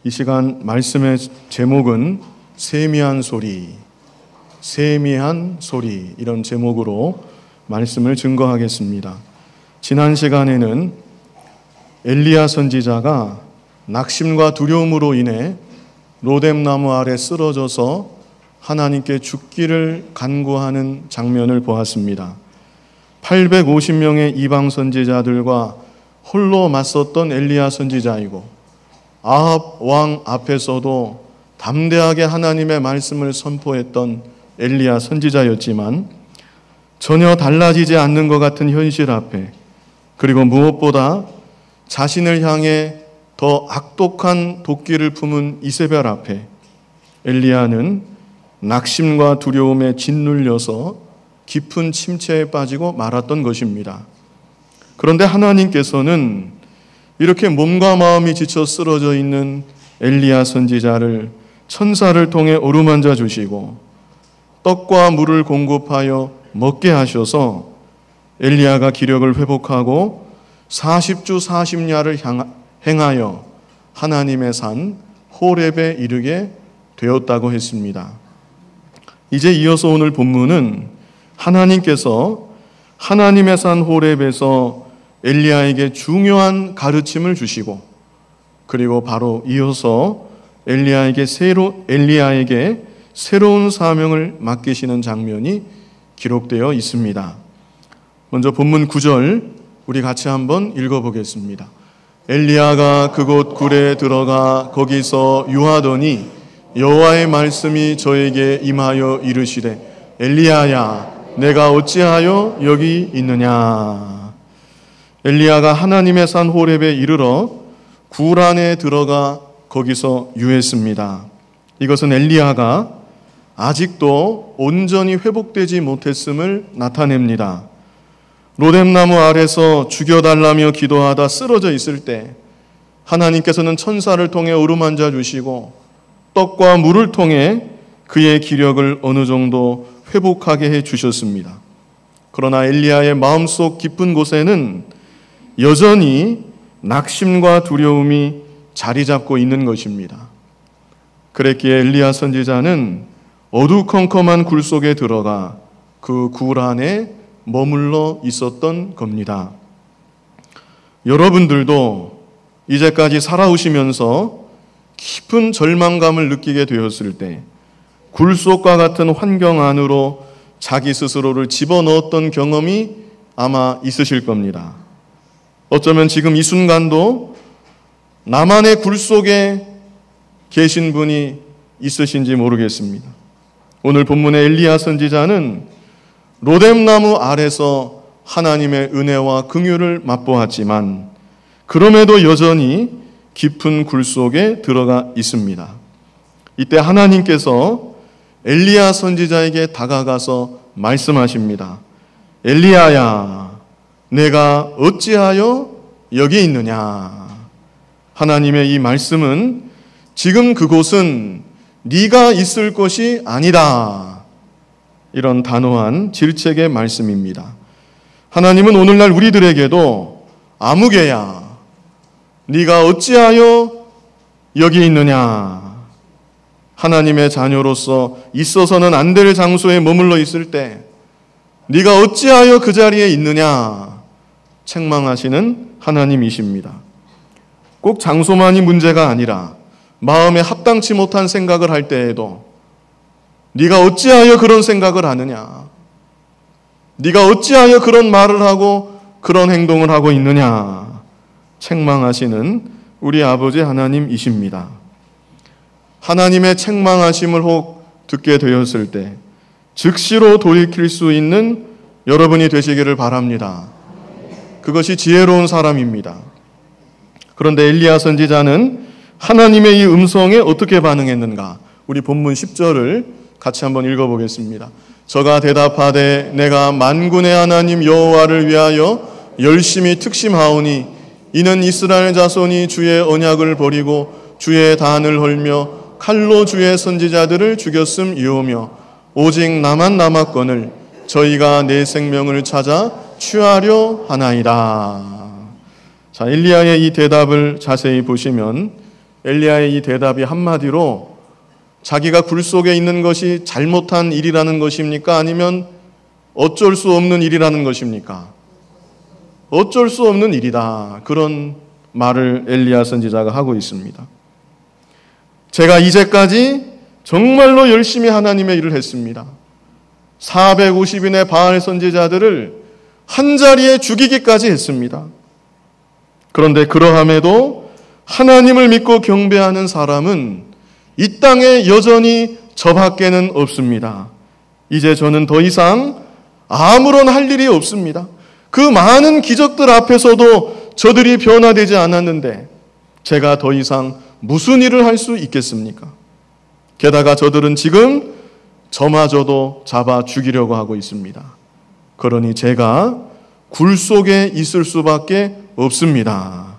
이 시간 말씀의 제목은 세미한 소리, 세미한 소리 이런 제목으로 말씀을 증거하겠습니다. 지난 시간에는 엘리야 선지자가 낙심과 두려움으로 인해 로뎀나무 아래 쓰러져서 하나님께 죽기를 간구하는 장면을 보았습니다. 850명의 이방 선지자들과 홀로 맞섰던 엘리야 선지자이고 아합 왕 앞에서도 담대하게 하나님의 말씀을 선포했던 엘리야 선지자였지만 전혀 달라지지 않는 것 같은 현실 앞에, 그리고 무엇보다 자신을 향해 더 악독한 도끼를 품은 이세벨 앞에 엘리야는 낙심과 두려움에 짓눌려서 깊은 침체에 빠지고 말았던 것입니다. 그런데 하나님께서는 이렇게 몸과 마음이 지쳐 쓰러져 있는 엘리야 선지자를 천사를 통해 어루만져 주시고 떡과 물을 공급하여 먹게 하셔서 엘리야가 기력을 회복하고 40주 40야를 행하여 하나님의 산 호렙에 이르게 되었다고 했습니다. 이제 이어서 오늘 본문은 하나님께서 하나님의 산 호렙에서 엘리야에게 중요한 가르침을 주시고, 그리고 바로 이어서 엘리야에게 새로운 사명을 맡기시는 장면이 기록되어 있습니다. 먼저 본문 9절 우리 같이 한번 읽어보겠습니다. 엘리야가 그곳 굴에 들어가 거기서 유하더니 여호와의 말씀이 저에게 임하여 이르시되 엘리야야 내가 어찌하여 여기 있느냐. 엘리야가 하나님의 산 호렙에 이르러 굴 안에 들어가 거기서 유했습니다. 이것은 엘리야가 아직도 온전히 회복되지 못했음을 나타냅니다. 로뎀나무 아래서 죽여달라며 기도하다 쓰러져 있을 때 하나님께서는 천사를 통해 어루만져 주시고 떡과 물을 통해 그의 기력을 어느 정도 회복하게 해 주셨습니다. 그러나 엘리야의 마음속 깊은 곳에는 여전히 낙심과 두려움이 자리 잡고 있는 것입니다. 그랬기에 엘리야 선지자는 어두컴컴한 굴 속에 들어가 그 굴 안에 머물러 있었던 겁니다. 여러분들도 이제까지 살아오시면서 깊은 절망감을 느끼게 되었을 때 굴 속과 같은 환경 안으로 자기 스스로를 집어넣었던 경험이 아마 있으실 겁니다. 어쩌면 지금 이 순간도 나만의 굴 속에 계신 분이 있으신지 모르겠습니다. 오늘 본문의 엘리야 선지자는 로뎀나무 아래서 하나님의 은혜와 긍휼을 맛보았지만 그럼에도 여전히 깊은 굴 속에 들어가 있습니다. 이때 하나님께서 엘리야 선지자에게 다가가서 말씀하십니다. 엘리야야 내가 어찌하여 여기 있느냐. 하나님의 이 말씀은 지금 그곳은 네가 있을 곳이 아니다. 이런 단호한 질책의 말씀입니다. 하나님은 오늘날 우리들에게도 아무개야 네가 어찌하여 여기 있느냐. 하나님의 자녀로서 있어서는 안 될 장소에 머물러 있을 때 네가 어찌하여 그 자리에 있느냐 책망하시는 하나님이십니다. 꼭 장소만이 문제가 아니라 마음에 합당치 못한 생각을 할 때에도 네가 어찌하여 그런 생각을 하느냐, 네가 어찌하여 그런 말을 하고 그런 행동을 하고 있느냐 책망하시는 우리 아버지 하나님이십니다. 하나님의 책망하심을 혹 듣게 되었을 때 즉시로 돌이킬 수 있는 여러분이 되시기를 바랍니다. 그것이 지혜로운 사람입니다. 그런데 엘리야 선지자는 하나님의 이 음성에 어떻게 반응했는가? 우리 본문 10절을 같이 한번 읽어보겠습니다. 저가 대답하되 내가 만군의 하나님 여호와를 위하여 열심히 특심하오니 이는 이스라엘 자손이 주의 언약을 버리고 주의 단을 헐며 칼로 주의 선지자들을 죽였음이오며 오직 나만 남았거늘 저희가 내 생명을 찾아 취하려 하나이다. 자, 엘리야의 이 대답을 자세히 보시면 엘리야의 이 대답이 한마디로 자기가 굴 속에 있는 것이 잘못한 일이라는 것입니까? 아니면 어쩔 수 없는 일이라는 것입니까? 어쩔 수 없는 일이다. 그런 말을 엘리야 선지자가 하고 있습니다. 제가 이제까지 정말로 열심히 하나님의 일을 했습니다. 450인의 바알 선지자들을 한자리에 죽이기까지 했습니다. 그런데 그러함에도 하나님을 믿고 경배하는 사람은 이 땅에 여전히 저밖에는 없습니다. 이제 저는 더 이상 아무런 할 일이 없습니다. 그 많은 기적들 앞에서도 저들이 변화되지 않았는데 제가 더 이상 무슨 일을 할 수 있겠습니까? 게다가 저들은 지금 저마저도 잡아 죽이려고 하고 있습니다. 그러니 제가 굴 속에 있을 수밖에 없습니다.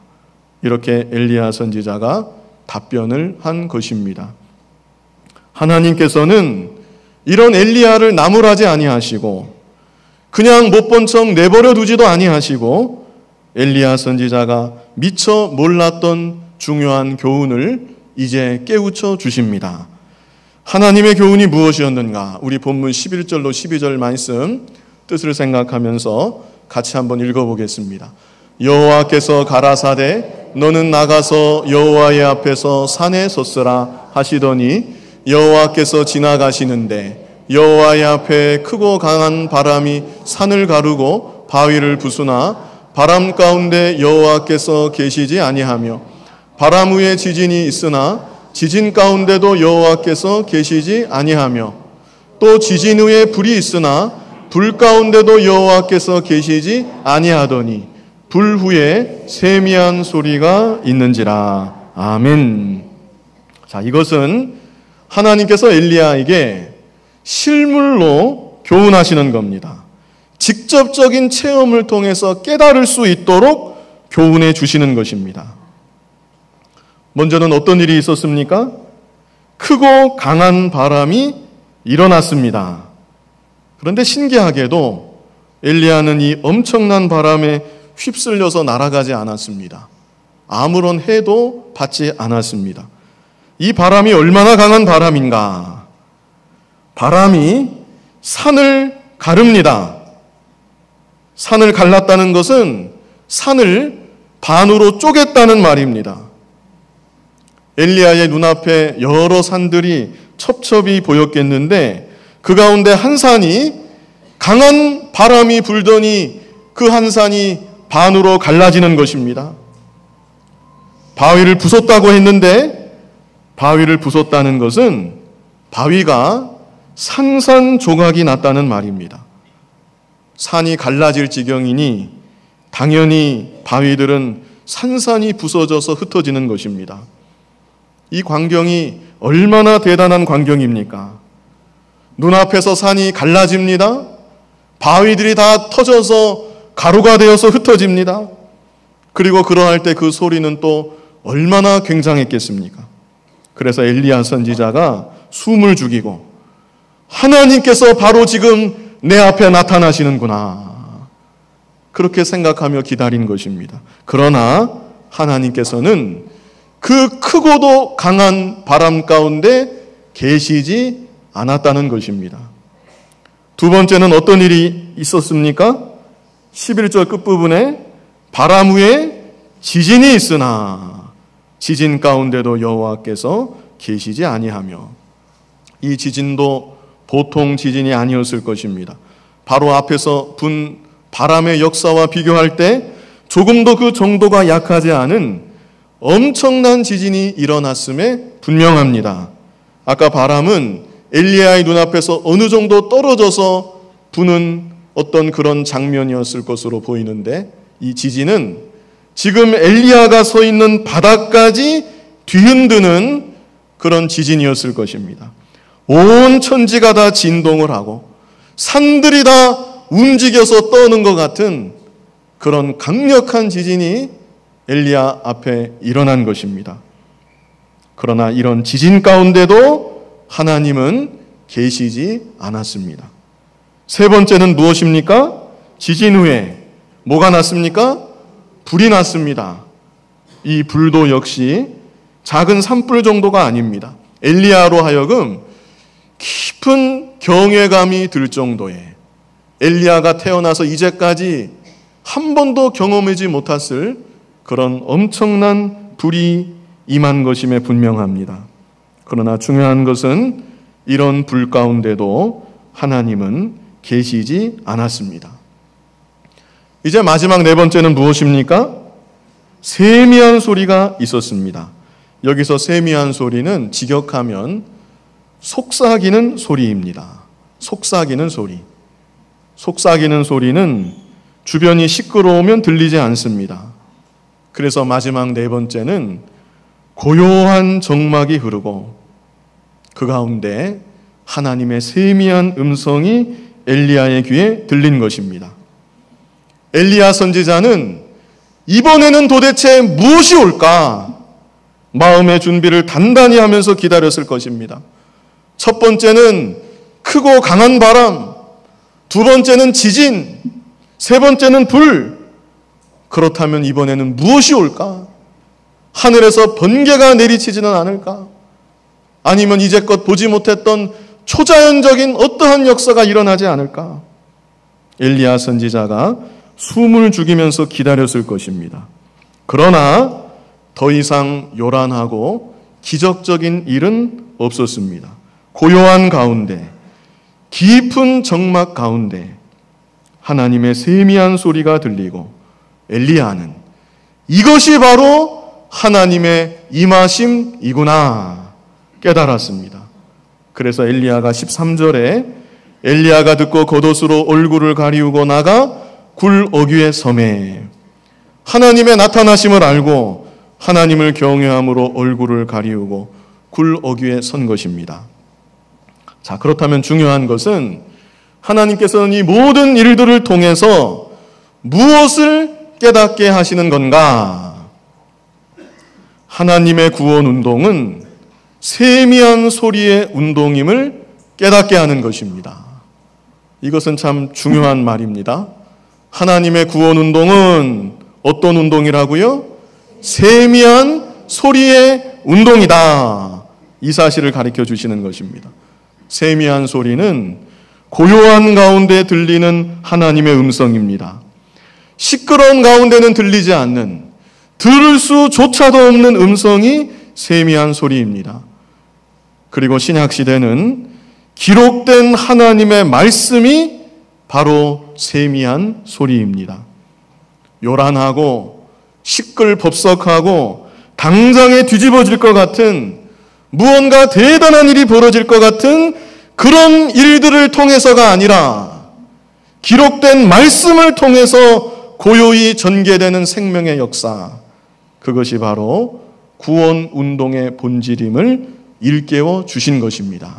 이렇게 엘리야 선지자가 답변을 한 것입니다. 하나님께서는 이런 엘리야를 나무라지 아니하시고 그냥 못 본 척 내버려 두지도 아니하시고 엘리야 선지자가 미처 몰랐던 중요한 교훈을 이제 깨우쳐 주십니다. 하나님의 교훈이 무엇이었는가? 우리 본문 11절로 12절 말씀 뜻을 생각하면서 같이 한번 읽어보겠습니다. 여호와께서 가라사대 너는 나가서 여호와의 앞에서 산에 섰으라 하시더니 여호와께서 지나가시는데 여호와의 앞에 크고 강한 바람이 산을 가르고 바위를 부수나 바람 가운데 여호와께서 계시지 아니하며 바람 위에 지진이 있으나 지진 가운데도 여호와께서 계시지 아니하며 또 지진 위에 불이 있으나 불 가운데도 여호와께서 계시지 아니하더니 불 후에 세미한 소리가 있는지라. 아멘. 자, 이것은 하나님께서 엘리야에게 실물로 교훈하시는 겁니다. 직접적인 체험을 통해서 깨달을 수 있도록 교훈해 주시는 것입니다. 먼저는 어떤 일이 있었습니까? 크고 강한 바람이 일어났습니다. 그런데 신기하게도 엘리야는 이 엄청난 바람에 휩쓸려서 날아가지 않았습니다. 아무런 해도 받지 않았습니다. 이 바람이 얼마나 강한 바람인가? 바람이 산을 가릅니다. 산을 갈랐다는 것은 산을 반으로 쪼갰다는 말입니다. 엘리야의 눈앞에 여러 산들이 첩첩이 보였겠는데 그 가운데 한 산이 강한 바람이 불더니 그 한 산이 반으로 갈라지는 것입니다. 바위를 부쉈다고 했는데 바위를 부쉈다는 것은 바위가 산산조각이 났다는 말입니다. 산이 갈라질 지경이니 당연히 바위들은 산산이 부서져서 흩어지는 것입니다. 이 광경이 얼마나 대단한 광경입니까? 눈앞에서 산이 갈라집니다. 바위들이 다 터져서 가루가 되어서 흩어집니다. 그리고 그러할 때 그 소리는 또 얼마나 굉장했겠습니까? 그래서 엘리야 선지자가 숨을 죽이고 하나님께서 바로 지금 내 앞에 나타나시는구나. 그렇게 생각하며 기다린 것입니다. 그러나 하나님께서는 그 크고도 강한 바람 가운데 계시지 않았다는 것입니다. 두 번째는 어떤 일이 있었습니까? 11절 끝부분에 바람 위에 지진이 있으나 지진 가운데도 여호와께서 계시지 아니하며, 이 지진도 보통 지진이 아니었을 것입니다. 바로 앞에서 분 바람의 역사와 비교할 때 조금도 그 정도가 약하지 않은 엄청난 지진이 일어났음에 분명합니다. 아까 바람은 엘리야의 눈앞에서 어느 정도 떨어져서 부는 어떤 그런 장면이었을 것으로 보이는데, 이 지진은 지금 엘리야가 서 있는 바닥까지 뒤흔드는 그런 지진이었을 것입니다. 온 천지가 다 진동을 하고 산들이 다 움직여서 떠는 것 같은 그런 강력한 지진이 엘리야 앞에 일어난 것입니다. 그러나 이런 지진 가운데도 하나님은 계시지 않았습니다. 세 번째는 무엇입니까? 지진 후에 뭐가 났습니까? 불이 났습니다. 이 불도 역시 작은 산불 정도가 아닙니다. 엘리야로 하여금 깊은 경외감이 들 정도의, 엘리야가 태어나서 이제까지 한 번도 경험하지 못했을 그런 엄청난 불이 임한 것임에 분명합니다. 그러나 중요한 것은 이런 불 가운데도 하나님은 계시지 않았습니다. 이제 마지막 네 번째는 무엇입니까? 세미한 소리가 있었습니다. 여기서 세미한 소리는 직역하면 속삭이는 소리입니다. 속삭이는 소리. 속삭이는 소리는 주변이 시끄러우면 들리지 않습니다. 그래서 마지막 네 번째는 고요한 정막이 흐르고 그 가운데 하나님의 세미한 음성이 엘리야의 귀에 들린 것입니다. 엘리야 선지자는 이번에는 도대체 무엇이 올까? 마음의 준비를 단단히 하면서 기다렸을 것입니다. 첫 번째는 크고 강한 바람, 두 번째는 지진, 세 번째는 불. 그렇다면 이번에는 무엇이 올까? 하늘에서 번개가 내리치지는 않을까? 아니면 이제껏 보지 못했던 초자연적인 어떠한 역사가 일어나지 않을까? 엘리야 선지자가 숨을 죽이면서 기다렸을 것입니다. 그러나 더 이상 요란하고 기적적인 일은 없었습니다. 고요한 가운데, 깊은 정막 가운데 하나님의 세미한 소리가 들리고 엘리야는 이것이 바로 하나님의 임하심이구나 깨달았습니다. 그래서 엘리야가 13절에 엘리야가 듣고 겉옷으로 얼굴을 가리우고 나가 굴 어귀에 서매 하나님의 나타나심을 알고 하나님을 경외함으로 얼굴을 가리우고 굴 어귀에 선 것입니다. 자, 그렇다면 중요한 것은 하나님께서는 이 모든 일들을 통해서 무엇을 깨닫게 하시는 건가? 하나님의 구원 운동은 세미한 소리의 운동임을 깨닫게 하는 것입니다. 이것은 참 중요한 말입니다. 하나님의 구원 운동은 어떤 운동이라고요? 세미한 소리의 운동이다. 이 사실을 가르쳐 주시는 것입니다. 세미한 소리는 고요한 가운데 들리는 하나님의 음성입니다. 시끄러운 가운데는 들리지 않는, 들을 수조차도 없는 음성이 세미한 소리입니다. 그리고 신약시대는 기록된 하나님의 말씀이 바로 세미한 소리입니다. 요란하고 시끌벅석하고 당장에 뒤집어질 것 같은, 무언가 대단한 일이 벌어질 것 같은 그런 일들을 통해서가 아니라 기록된 말씀을 통해서 고요히 전개되는 생명의 역사, 그것이 바로 구원 운동의 본질임을 일깨워 주신 것입니다.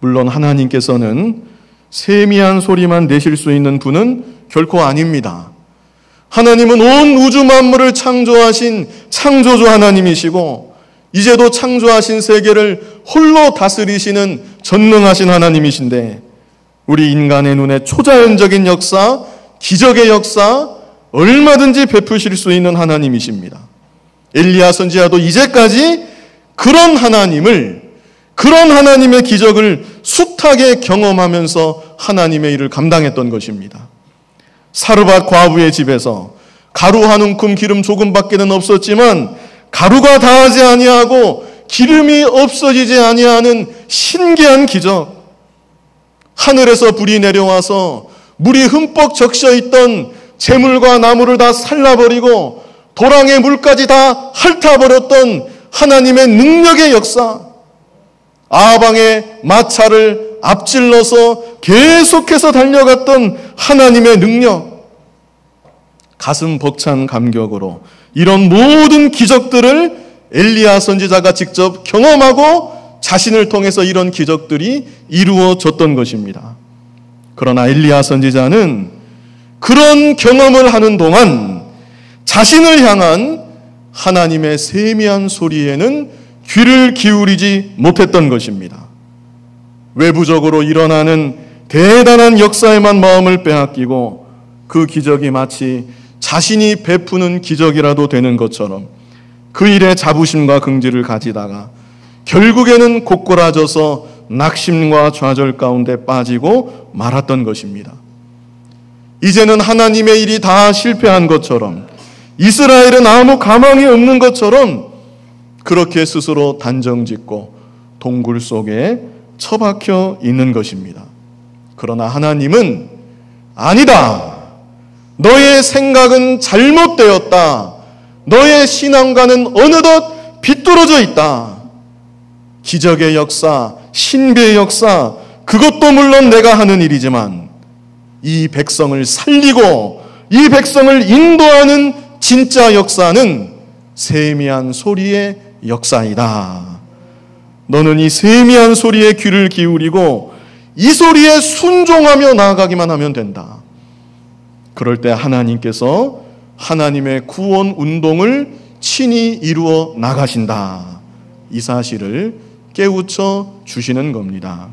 물론 하나님께서는 세미한 소리만 내실 수 있는 분은 결코 아닙니다. 하나님은 온 우주 만물을 창조하신 창조주 하나님이시고 이제도 창조하신 세계를 홀로 다스리시는 전능하신 하나님이신데 우리 인간의 눈에 초자연적인 역사, 기적의 역사 얼마든지 베푸실 수 있는 하나님이십니다. 엘리야 선지자도 이제까지 그런 하나님을, 그런 하나님의 기적을 숱하게 경험하면서 하나님의 일을 감당했던 것입니다. 사르밧 과부의 집에서 가루 한 움큼 기름 조금밖에는 없었지만 가루가 다하지 아니하고 기름이 없어지지 아니하는 신기한 기적. 하늘에서 불이 내려와서 물이 흠뻑 적셔 있던 재물과 나무를 다 살라버리고 도랑의 물까지 다 핥아버렸던 하나님의 능력의 역사. 아방의 마차를 앞질러서 계속해서 달려갔던 하나님의 능력. 가슴 벅찬 감격으로 이런 모든 기적들을 엘리야 선지자가 직접 경험하고 자신을 통해서 이런 기적들이 이루어졌던 것입니다. 그러나 엘리야 선지자는 그런 경험을 하는 동안 자신을 향한 하나님의 세미한 소리에는 귀를 기울이지 못했던 것입니다. 외부적으로 일어나는 대단한 역사에만 마음을 빼앗기고 그 기적이 마치 자신이 베푸는 기적이라도 되는 것처럼 그 일에 자부심과 긍지를 가지다가 결국에는 고꾸라져서 낙심과 좌절 가운데 빠지고 말았던 것입니다. 이제는 하나님의 일이 다 실패한 것처럼, 이스라엘은 아무 가망이 없는 것처럼 그렇게 스스로 단정짓고 동굴 속에 처박혀 있는 것입니다. 그러나 하나님은 아니다. 너의 생각은 잘못되었다. 너의 신앙과는 어느덧 비뚤어져 있다. 기적의 역사, 신비의 역사, 그것도 물론 내가 하는 일이지만 이 백성을 살리고 이 백성을 인도하는 진짜 역사는 세미한 소리의 역사이다. 너는 이 세미한 소리에 귀를 기울이고 이 소리에 순종하며 나아가기만 하면 된다. 그럴 때 하나님께서 하나님의 구원 운동을 친히 이루어 나가신다. 이 사실을 깨우쳐 주시는 겁니다.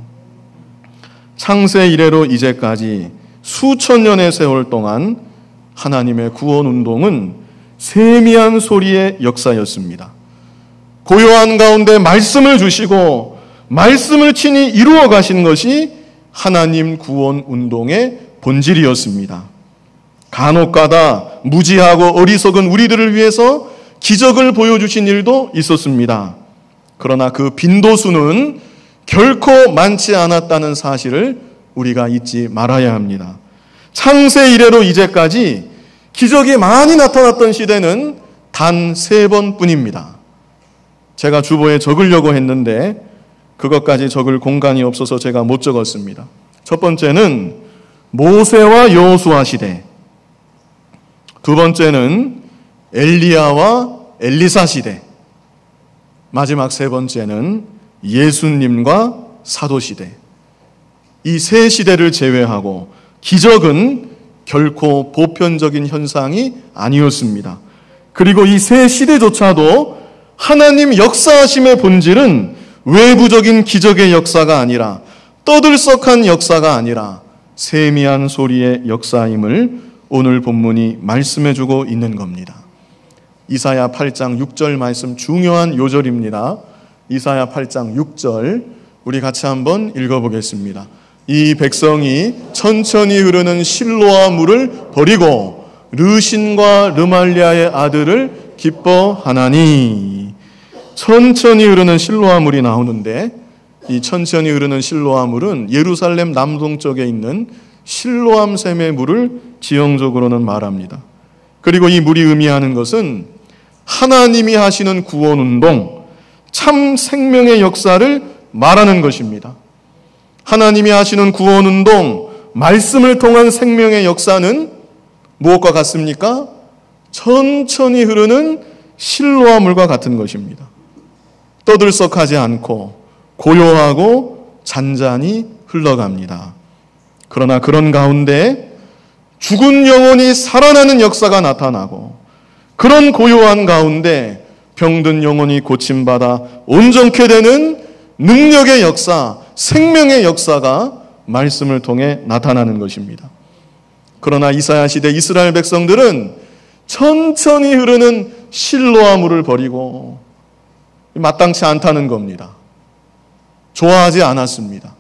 창세 이래로 이제까지 수천 년의 세월 동안 하나님의 구원 운동은 세미한 소리의 역사였습니다. 고요한 가운데 말씀을 주시고 말씀을 친히 이루어 가신 것이 하나님 구원 운동의 본질이었습니다. 간혹가다 무지하고 어리석은 우리들을 위해서 기적을 보여주신 일도 있었습니다. 그러나 그 빈도수는 결코 많지 않았다는 사실을 우리가 잊지 말아야 합니다. 창세 이래로 이제까지 기적이 많이 나타났던 시대는 단 3번뿐입니다. 제가 주보에 적으려고 했는데 그것까지 적을 공간이 없어서 제가 못 적었습니다. 첫 번째는 모세와 여호수아 시대, 두 번째는 엘리야와 엘리사 시대, 마지막 3번째는 예수님과 사도 시대. 이 3시대를 제외하고 기적은 결코 보편적인 현상이 아니었습니다. 그리고 이 3시대조차도 하나님 역사하심의 본질은 외부적인 기적의 역사가 아니라 떠들썩한 역사가 아니라 세미한 소리의 역사임을 오늘 본문이 말씀해주고 있는 겁니다. 이사야 8장 6절 말씀 중요한 요절입니다. 이사야 8장 6절 우리 같이 한번 읽어보겠습니다. 이 백성이 천천히 흐르는 실로아 물을 버리고 르신과 르말리아의 아들을 기뻐하나니. 천천히 흐르는 실로아 물이 나오는데 이 천천히 흐르는 실로아 물은 예루살렘 남동쪽에 있는 실로암 샘의 물을 지형적으로는 말합니다. 그리고 이 물이 의미하는 것은 하나님이 하시는 구원운동, 참 생명의 역사를 말하는 것입니다. 하나님이 하시는 구원운동, 말씀을 통한 생명의 역사는 무엇과 같습니까? 천천히 흐르는 실로암 물과 같은 것입니다. 떠들썩하지 않고 고요하고 잔잔히 흘러갑니다. 그러나 그런 가운데 죽은 영혼이 살아나는 역사가 나타나고 그런 고요한 가운데 병든 영혼이 고침받아 온전케 되는 능력의 역사, 생명의 역사가 말씀을 통해 나타나는 것입니다. 그러나 이사야 시대 이스라엘 백성들은 천천히 흐르는 실로암 물을 버리고 마땅치 않다는 겁니다. 좋아하지 않았습니다.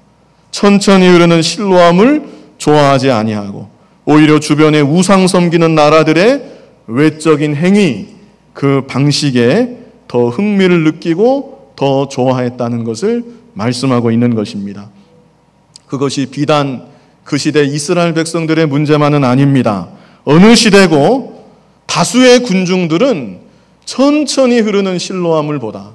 천천히 흐르는 실로암 물 좋아하지 아니하고 오히려 주변에 우상 섬기는 나라들의 외적인 행위, 그 방식에 더 흥미를 느끼고 더 좋아했다는 것을 말씀하고 있는 것입니다. 그것이 비단 그 시대 이스라엘 백성들의 문제만은 아닙니다. 어느 시대고 다수의 군중들은 천천히 흐르는 실로암 물보다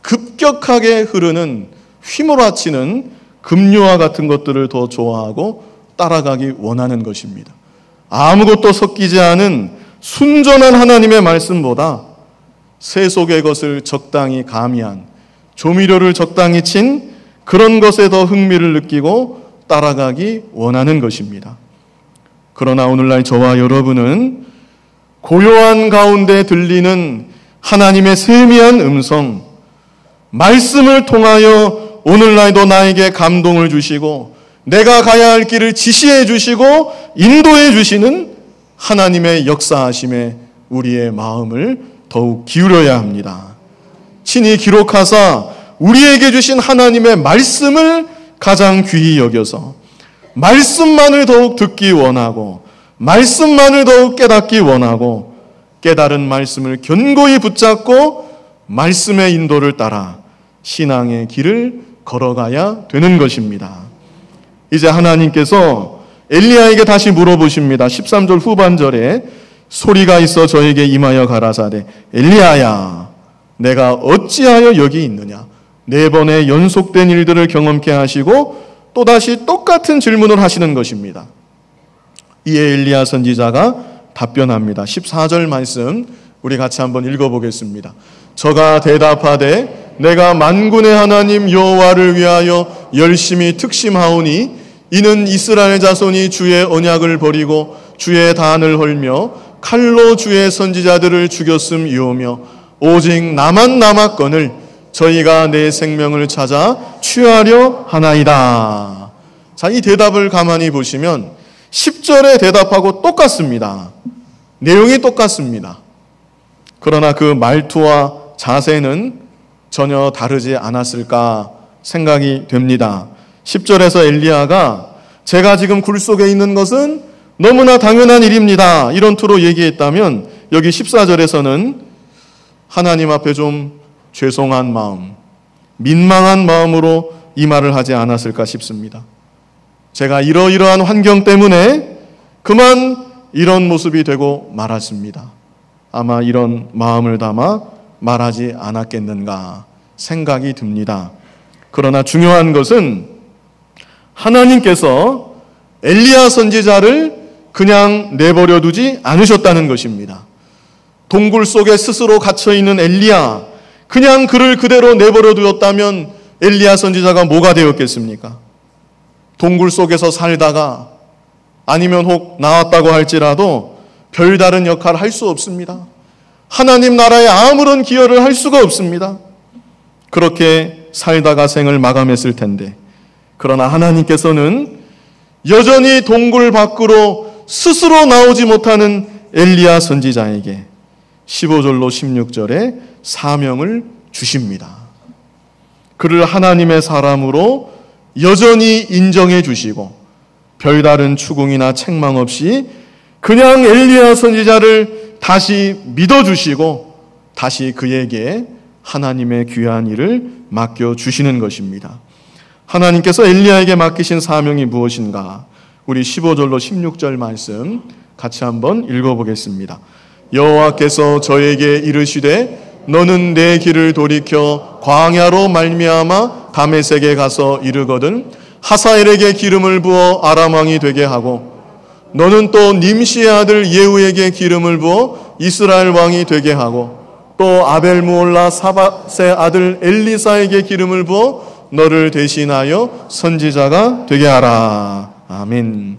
급격하게 흐르는 휘몰아치는 급류와 같은 것들을 더 좋아하고 따라가기 원하는 것입니다. 아무것도 섞이지 않은 순전한 하나님의 말씀보다 새 속의 것을 적당히 가미한, 조미료를 적당히 친 그런 것에 더 흥미를 느끼고 따라가기 원하는 것입니다. 그러나 오늘날 저와 여러분은 고요한 가운데 들리는 하나님의 세미한 음성, 말씀을 통하여 오늘날도 나에게 감동을 주시고 내가 가야 할 길을 지시해 주시고 인도해 주시는 하나님의 역사하심에 우리의 마음을 더욱 기울여야 합니다. 친히 기록하사 우리에게 주신 하나님의 말씀을 가장 귀히 여겨서 말씀만을 더욱 듣기 원하고 말씀만을 더욱 깨닫기 원하고 깨달은 말씀을 견고히 붙잡고 말씀의 인도를 따라 신앙의 길을 걸어가야 되는 것입니다. 이제 하나님께서 엘리야에게 다시 물어보십니다. 13절 후반절에 소리가 있어 저에게 임하여 가라사대 엘리야야 내가 어찌하여 여기 있느냐. 4번의 연속된 일들을 경험케 하시고 또다시 똑같은 질문을 하시는 것입니다. 이에 엘리야 선지자가 답변합니다. 14절 말씀 우리 같이 한번 읽어보겠습니다. 저가 대답하되 내가 만군의 하나님 여호와를 위하여 열심히 특심하오니 이는 이스라엘 자손이 주의 언약을 버리고 주의 단을 헐며 칼로 주의 선지자들을 죽였음이오며 오직 나만 남았거늘 저희가 내 생명을 찾아 취하려 하나이다. 자, 이 대답을 가만히 보시면 10절의 대답하고 똑같습니다. 내용이 똑같습니다. 그러나 그 말투와 자세는 전혀 다르지 않았을까 생각이 됩니다. 10절에서 엘리야가 제가 지금 굴 속에 있는 것은 너무나 당연한 일입니다. 이런 투로 얘기했다면 여기 14절에서는 하나님 앞에 좀 죄송한 마음, 민망한 마음으로 이 말을 하지 않았을까 싶습니다. 제가 이러이러한 환경 때문에 그만 이런 모습이 되고 말았습니다. 아마 이런 마음을 담아 말하지 않았겠는가 생각이 듭니다. 그러나 중요한 것은 하나님께서 엘리야 선지자를 그냥 내버려 두지 않으셨다는 것입니다. 동굴 속에 스스로 갇혀있는 엘리야, 그냥 그를 그대로 내버려 두었다면 엘리야 선지자가 뭐가 되었겠습니까? 동굴 속에서 살다가 아니면 혹 나왔다고 할지라도 별다른 역할을 할 수 없습니다. 하나님 나라에 아무런 기여를 할 수가 없습니다. 그렇게 살다가 생을 마감했을 텐데 그러나 하나님께서는 여전히 동굴 밖으로 스스로 나오지 못하는 엘리야 선지자에게 15절로 16절에 사명을 주십니다. 그를 하나님의 사람으로 여전히 인정해 주시고 별다른 추궁이나 책망 없이 그냥 엘리야 선지자를 다시 믿어주시고 다시 그에게 하나님의 귀한 일을 맡겨주시는 것입니다. 하나님께서 엘리야에게 맡기신 사명이 무엇인가? 우리 15절로 16절 말씀 같이 한번 읽어보겠습니다. 여호와께서 저에게 이르시되 너는 내 길을 돌이켜 광야로 말미암아 다메섹에 가서 이르거든 하사엘에게 기름을 부어 아람 왕이 되게 하고 너는 또 님시의 아들 예후에게 기름을 부어 이스라엘 왕이 되게 하고 또 아벨무올라 사밧의 아들 엘리사에게 기름을 부어 너를 대신하여 선지자가 되게 하라. 아멘.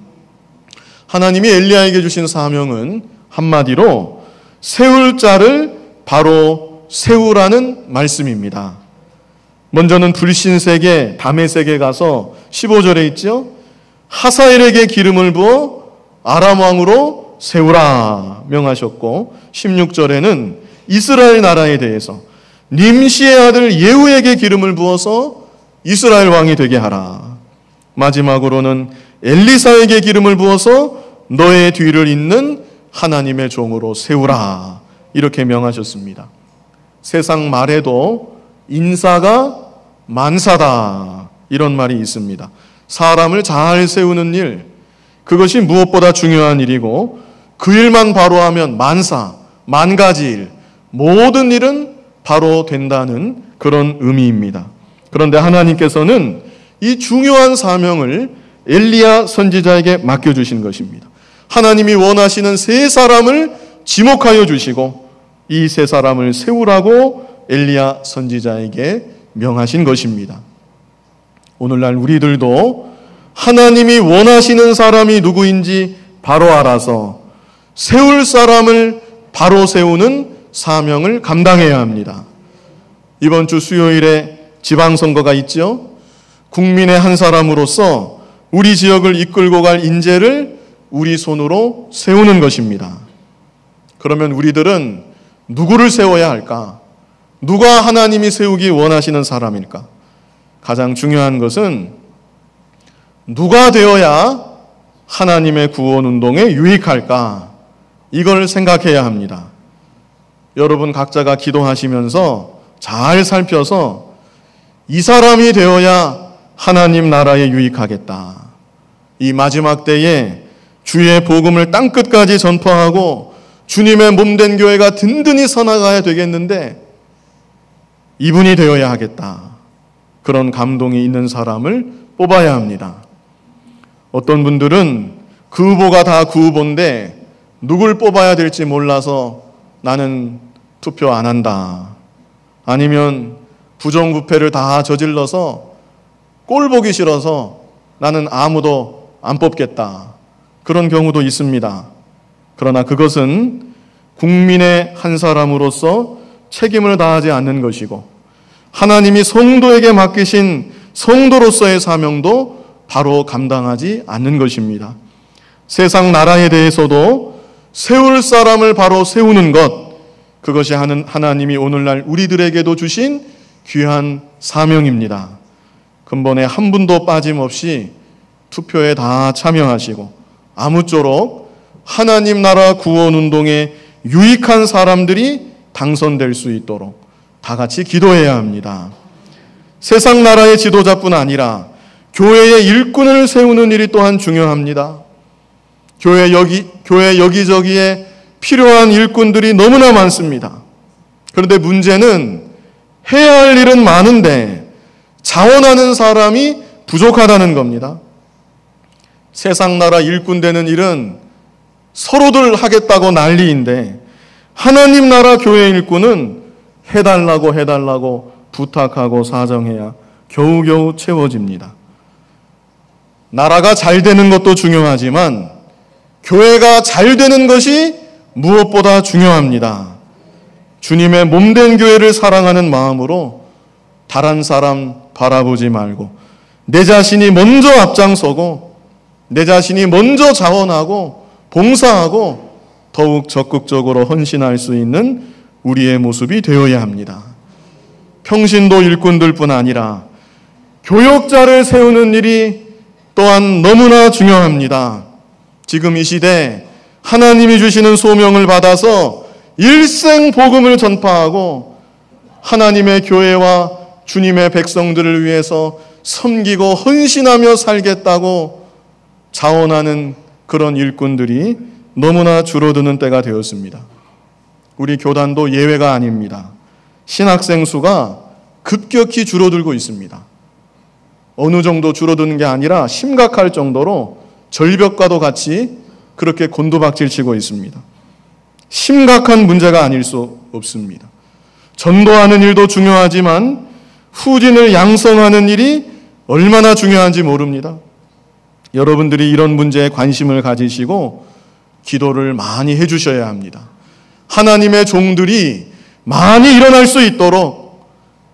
하나님이 엘리야에게 주신 사명은 한마디로 세울 자를 바로 세우라는 말씀입니다. 먼저는 불신세계 다메섹에 가서 15절에 있죠. 하사엘에게 기름을 부어 아람 왕으로 세우라 명하셨고 16절에는 이스라엘 나라에 대해서 님시의 아들 예후에게 기름을 부어서 이스라엘 왕이 되게 하라. 마지막으로는 엘리사에게 기름을 부어서 너의 뒤를 잇는 하나님의 종으로 세우라. 이렇게 명하셨습니다. 세상 말에도 인사가 만사다. 이런 말이 있습니다. 사람을 잘 세우는 일, 그것이 무엇보다 중요한 일이고 그 일만 바로 하면 만사, 만가지 일, 모든 일은 바로 된다는 그런 의미입니다. 그런데 하나님께서는 이 중요한 사명을 엘리야 선지자에게 맡겨주신 것입니다. 하나님이 원하시는 세 사람을 지목하여 주시고 이 세 사람을 세우라고 엘리야 선지자에게 명하신 것입니다. 오늘날 우리들도 하나님이 원하시는 사람이 누구인지 바로 알아서 세울 사람을 바로 세우는 사명을 감당해야 합니다. 이번 주 수요일에 지방선거가 있죠. 국민의 한 사람으로서 우리 지역을 이끌고 갈 인재를 우리 손으로 세우는 것입니다. 그러면 우리들은 누구를 세워야 할까? 누가 하나님이 세우기 원하시는 사람일까? 가장 중요한 것은 누가 되어야 하나님의 구원 운동에 유익할까? 이걸 생각해야 합니다. 여러분 각자가 기도하시면서 잘 살펴서 이 사람이 되어야 하나님 나라에 유익하겠다. 이 마지막 때에 주의 복음을 땅끝까지 전파하고 주님의 몸된 교회가 든든히 서나가야 되겠는데 이분이 되어야 하겠다. 그런 감동이 있는 사람을 뽑아야 합니다. 어떤 분들은 그 후보가 다 그 후보인데 누굴 뽑아야 될지 몰라서 나는 투표 안 한다. 아니면 부정부패를 다 저질러서 꼴 보기 싫어서 나는 아무도 안 뽑겠다. 그런 경우도 있습니다. 그러나 그것은 국민의 한 사람으로서 책임을 다하지 않는 것이고 하나님이 성도에게 맡기신 성도로서의 사명도 바로 감당하지 않는 것입니다. 세상 나라에 대해서도 세울 사람을 바로 세우는 것, 그것이 하나님이 오늘날 우리들에게도 주신 귀한 사명입니다. 근본에 한 분도 빠짐없이 투표에 다 참여하시고 아무쪼록 하나님 나라 구원 운동에 유익한 사람들이 당선될 수 있도록 다 같이 기도해야 합니다. 세상 나라의 지도자뿐 아니라 교회의 일꾼을 세우는 일이 또한 중요합니다. 교회 여기저기에 필요한 일꾼들이 너무나 많습니다. 그런데 문제는 해야 할 일은 많은데 자원하는 사람이 부족하다는 겁니다. 세상 나라 일꾼 되는 일은 서로들 하겠다고 난리인데 하나님 나라 교회 일꾼은 해달라고 부탁하고 사정해야 겨우겨우 채워집니다. 나라가 잘 되는 것도 중요하지만 교회가 잘 되는 것이 무엇보다 중요합니다. 주님의 몸된 교회를 사랑하는 마음으로 다른 사람 바라보지 말고 내 자신이 먼저 앞장서고 내 자신이 먼저 자원하고 봉사하고 더욱 적극적으로 헌신할 수 있는 우리의 모습이 되어야 합니다. 평신도 일꾼들뿐 아니라 교역자를 세우는 일이 또한 너무나 중요합니다. 지금 이 시대 하나님이 주시는 소명을 받아서 일생 복음을 전파하고 하나님의 교회와 주님의 백성들을 위해서 섬기고 헌신하며 살겠다고 자원하는 그런 일꾼들이 너무나 줄어드는 때가 되었습니다. 우리 교단도 예외가 아닙니다. 신학생 수가 급격히 줄어들고 있습니다. 어느 정도 줄어드는 게 아니라 심각할 정도로 절벽과도 같이 그렇게 곤두박질치고 있습니다. 심각한 문제가 아닐 수 없습니다. 전도하는 일도 중요하지만 후진을 양성하는 일이 얼마나 중요한지 모릅니다. 여러분들이 이런 문제에 관심을 가지시고 기도를 많이 해주셔야 합니다. 하나님의 종들이 많이 일어날 수 있도록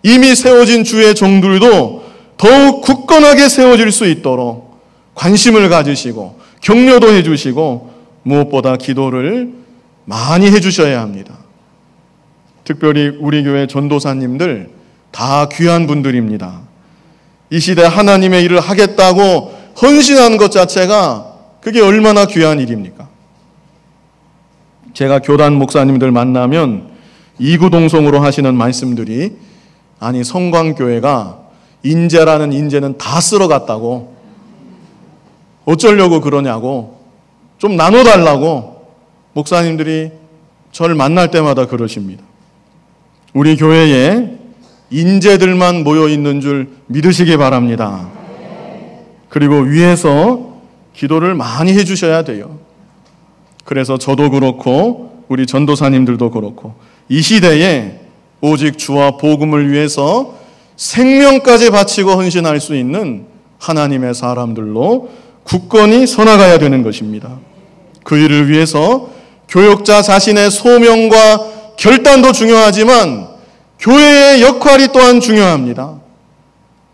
이미 세워진 주의 종들도 더욱 굳건하게 세워질 수 있도록 관심을 가지시고 격려도 해주시고 무엇보다 기도를 많이 해주셔야 합니다. 특별히 우리 교회 전도사님들 다 귀한 분들입니다. 이 시대 하나님의 일을 하겠다고 헌신하는 것 자체가 그게 얼마나 귀한 일입니까? 제가 교단 목사님들 만나면 이구동성으로 하시는 말씀들이 아니 성광교회가 인재라는 인재는 다 쓸어갔다고 어쩌려고 그러냐고 좀 나눠달라고 목사님들이 저를 만날 때마다 그러십니다. 우리 교회에 인재들만 모여있는 줄 믿으시기 바랍니다. 그리고 위에서 기도를 많이 해주셔야 돼요. 그래서 저도 그렇고 우리 전도사님들도 그렇고 이 시대에 오직 주와 복음을 위해서 생명까지 바치고 헌신할 수 있는 하나님의 사람들로 굳건히 서나가야 되는 것입니다. 그 일을 위해서 교역자 자신의 소명과 결단도 중요하지만 교회의 역할이 또한 중요합니다.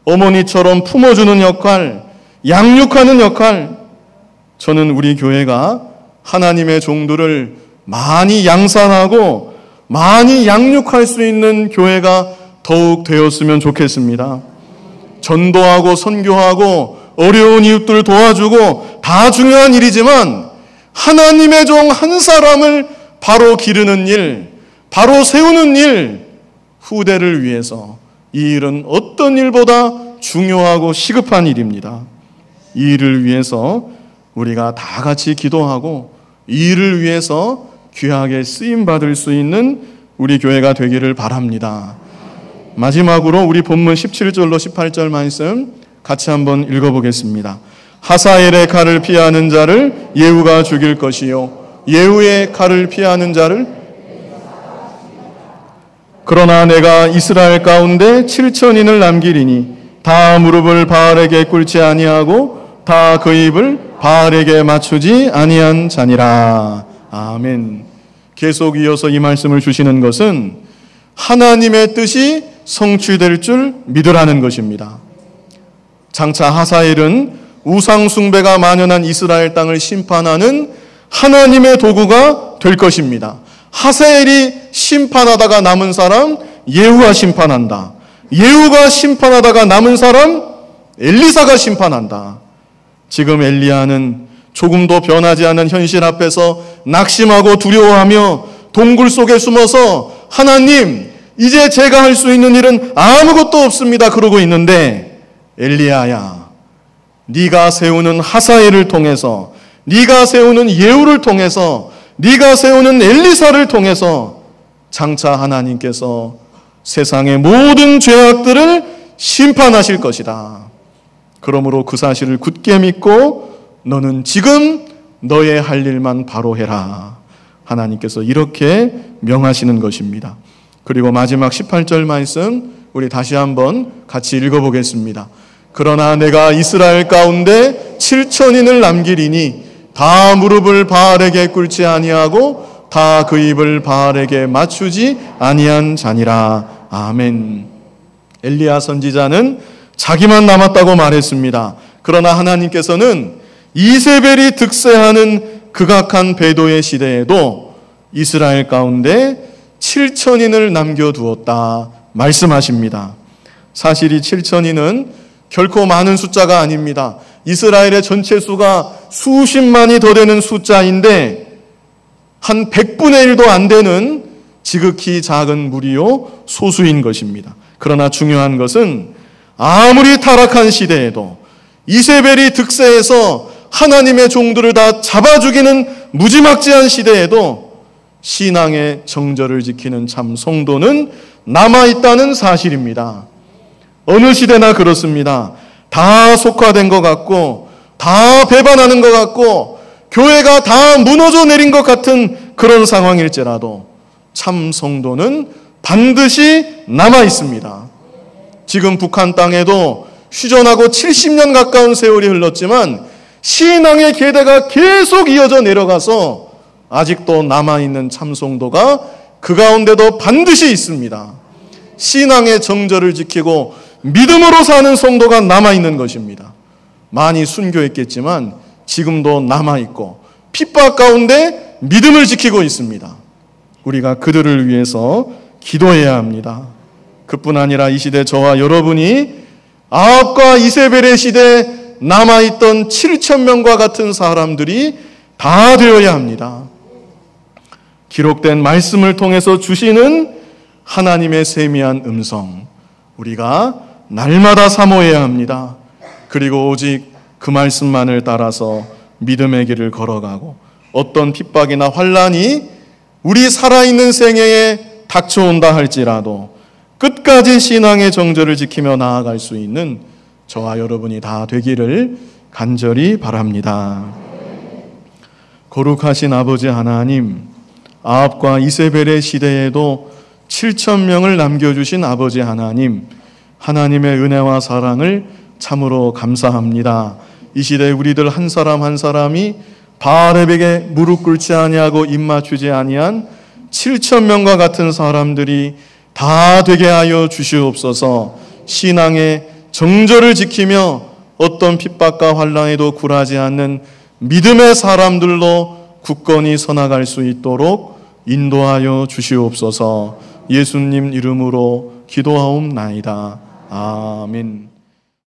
어머니처럼 품어주는 역할, 양육하는 역할, 저는 우리 교회가 하나님의 종들을 많이 양산하고 많이 양육할 수 있는 교회가 더욱 되었으면 좋겠습니다. 전도하고 선교하고 어려운 이웃들 도와주고 다 중요한 일이지만 하나님의 종 한 사람을 바로 기르는 일, 바로 세우는 일, 후대를 위해서 이 일은 어떤 일보다 중요하고 시급한 일입니다. 이 일을 위해서 우리가 다 같이 기도하고 이 일을 위해서 귀하게 쓰임받을 수 있는 우리 교회가 되기를 바랍니다. 마지막으로 우리 본문 17절로 18절 말씀 같이 한번 읽어보겠습니다. 하사엘의 칼을 피하는 자를 예후가 죽일 것이요 예후의 칼을 피하는 자를 그러나 내가 이스라엘 가운데 7천인을 남기리니 다 무릎을 바알에게 꿇지 아니하고 다 그 입을 바알에게 맞추지 아니한 자니라. 아멘. 계속 이어서 이 말씀을 주시는 것은 하나님의 뜻이 성취될 줄 믿으라는 것입니다. 장차 하사엘은 우상 숭배가 만연한 이스라엘 땅을 심판하는 하나님의 도구가 될 것입니다. 하사엘이 심판하다가 남은 사람 예후가 심판한다. 예후가 심판하다가 남은 사람 엘리사가 심판한다. 지금 엘리야는 조금도 변하지 않은 현실 앞에서 낙심하고 두려워하며 동굴 속에 숨어서 하나님, 이제 제가 할 수 있는 일은 아무것도 없습니다. 그러고 있는데 엘리야야, 네가 세우는 하사엘을 통해서, 네가 세우는 예후를 통해서, 네가 세우는 엘리사를 통해서 장차 하나님께서 세상의 모든 죄악들을 심판하실 것이다. 그러므로 그 사실을 굳게 믿고 너는 지금 너의 할 일만 바로 해라. 하나님께서 이렇게 명하시는 것입니다. 그리고 마지막 18절 말씀 우리 다시 한번 같이 읽어보겠습니다. 그러나 내가 이스라엘 가운데 7천인을 남기리니 다 무릎을 바알에게 꿇지 아니하고 다 그 입을 바알에게 맞추지 아니한 자니라. 아멘. 엘리야 선지자는 자기만 남았다고 말했습니다. 그러나 하나님께서는 이세벨이 득세하는 극악한 배도의 시대에도 이스라엘 가운데 7천인을 남겨두었다 말씀하십니다. 사실 이 7천인은 결코 많은 숫자가 아닙니다. 이스라엘의 전체 수가 수십만이 더 되는 숫자인데 한 100분의 1도 안 되는 지극히 작은 무리요 소수인 것입니다. 그러나 중요한 것은 아무리 타락한 시대에도 이세벨이 득세해서 하나님의 종들을 다 잡아 죽이는 무지막지한 시대에도 신앙의 정절을 지키는 참 성도는 남아있다는 사실입니다. 어느 시대나 그렇습니다. 다 속화된 것 같고 다 배반하는 것 같고 교회가 다 무너져 내린 것 같은 그런 상황일지라도 참 성도는 반드시 남아 있습니다. 지금 북한 땅에도 휴전하고 70년 가까운 세월이 흘렀지만 신앙의 계대가 계속 이어져 내려가서 아직도 남아있는 참 성도가 그 가운데도 반드시 있습니다. 신앙의 정절을 지키고 믿음으로 사는 성도가 남아있는 것입니다. 많이 순교했겠지만 지금도 남아있고 핍박 가운데 믿음을 지키고 있습니다. 우리가 그들을 위해서 기도해야 합니다. 그뿐 아니라 이 시대 저와 여러분이 아합과 이세벨의 시대에 남아있던 7,000명과 같은 사람들이 다 되어야 합니다. 기록된 말씀을 통해서 주시는 하나님의 세미한 음성, 우리가 날마다 사모해야 합니다. 그리고 오직 그 말씀만을 따라서 믿음의 길을 걸어가고 어떤 핍박이나 환난이 우리 살아있는 생애에 닥쳐온다 할지라도 끝까지 신앙의 정절을 지키며 나아갈 수 있는 저와 여러분이 다 되기를 간절히 바랍니다. 거룩하신 아버지 하나님, 아합과 이세벨의 시대에도 7,000명을 남겨주신 아버지 하나님, 하나님의 은혜와 사랑을 참으로 감사합니다. 이 시대에 우리들 한 사람 한 사람이 바알에게 무릎 꿇지 아니하고 입 맞추지 아니한 7,000명과 같은 사람들이 다 되게 하여 주시옵소서. 신앙의 정절을 지키며 어떤 핍박과 환난에도 굴하지 않는 믿음의 사람들로 굳건히 서나갈 수 있도록 인도하여 주시옵소서. 예수님 이름으로 기도하옵나이다. 아멘.